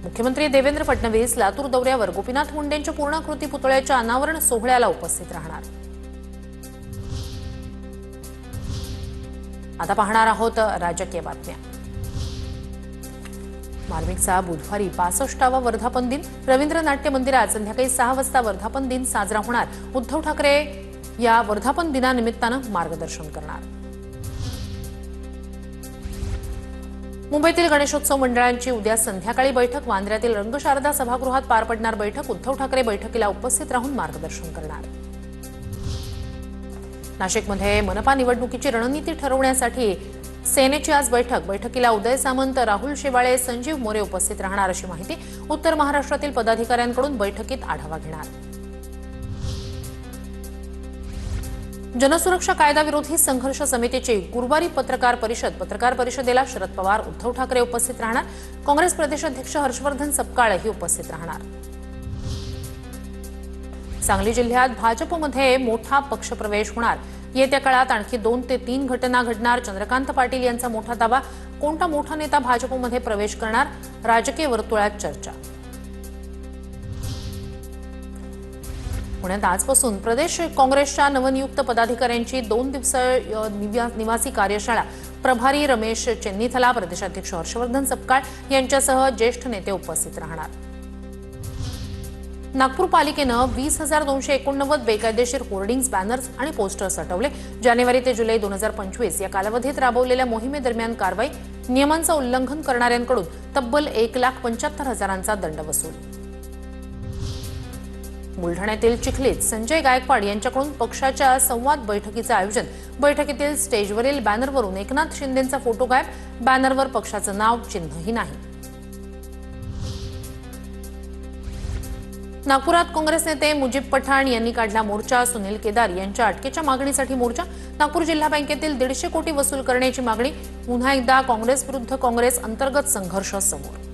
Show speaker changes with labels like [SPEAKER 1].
[SPEAKER 1] मुख्यमंत्री देवेंद्र फडणवीस लातूर दौऱ्यावर गोपीनाथ मुंडेंच्या पूर्णाकृती पुतळ्याच्या अनावरण सोहळ्याला उपस्थित राहणार। आता पाहणार आहोत राजकीय बातम्या। मार्मिकचा बुधवारी 65वा वर्धापन दिन। रवींद्र नाट्य मंदिरात संध्याकाळी 6 वाजता वर्धापन दिन साजरा होणार। उद्धव ठाकरे या वर्धापन दिनानिमित्तानं मार्गदर्शन करणार। मुंबईतील गणेशोत्सव मंडळांची उद्या संध्याकाळी बैठक। वांद्र्यातील रंगशारदा सभागृहात पार पडणार बैठक। उद्धव ठाकरे बैठकीला उपस्थित राहून मार्गदर्शन करणार। नाशिकमध्ये मनपा निवडणुकीची रणनीती ठरवण्यासाठी सेनेची आज बैठक। बैठकीला उदय सामंत, राहुल शेवाळे, संजीव मोरे उपस्थित राहणार अशी माहिती उत्तर महाराष्ट्रातील पदाधिकाऱ्यांकडून बैठकीत आढावा घेणार। जनसुरक्षा कायदा विरोधी संघर्ष समितीची गुरुवारी पत्रकार परिषदेला शरद पवार, उद्धव ठाकरे उपस्थित राहणार। काँग्रेस प्रदेशाध्यक्ष हर्षवर्धन सपकाळही उपस्थित राहणार। सांगली जिल्ह्यात भाजपमध्ये मोठा पक्षप्रवेश होणार। येत्या काळात आणखी 2 ते 3 घटना घडणार। चंद्रकांत पाटील यांचा मोठा दावा। कोणता मोठा नेता भाजपमध्ये प्रवेश करणार? राजकीय वर्तुळात चर्चा। पुण्यात आजपासून प्रदेश काँग्रेसच्या नवनियुक्त पदाधिकाऱ्यांची 2 दिवसीय निवासी कार्यशाळा। प्रभारी रमेश चेन्नीथला, प्रदेशाध्यक्ष हर्षवर्धन सपकाळ यांच्यासह ज्येष्ठ नेते उपस्थित राहणार। नागपूर पालिकेनं 20,289 बेकायदेशीर होर्डिंग्ज, बॅनर्स आणि पोस्टर्स हटवले। जानेवारी ते जुलै 2025 या कालावधीत राबवलेल्या मोहिमेदरम्यान कारवाई। नियमांचं उल्लंघन करणाऱ्यांकडून तब्बल 1,75,000चा दंड वसूल। बुलढाण्यातील चिखलीत संजय गायकवाड यांच्याकडून पक्षाच्या संवाद बैठकीचं आयोजन। बैठकीतील स्टेजवरील बॅनरवरून एकनाथ शिंदेंचा फोटो गायब। बॅनरवर पक्षाचं नाव, चिन्हही नाही। नागपुरात काँग्रेस नेते मुजीब पठाण यांनी काढला मोर्चा। सुनील केदार यांच्या अटकेच्या मागणीसाठी मोर्चा। नागपूर जिल्हा बँकेतील 150 कोटी वसूल करण्याची मागणी। पुन्हा एकदा काँग्रेस विरुद्ध काँग्रेस अंतर्गत संघर्ष समोर।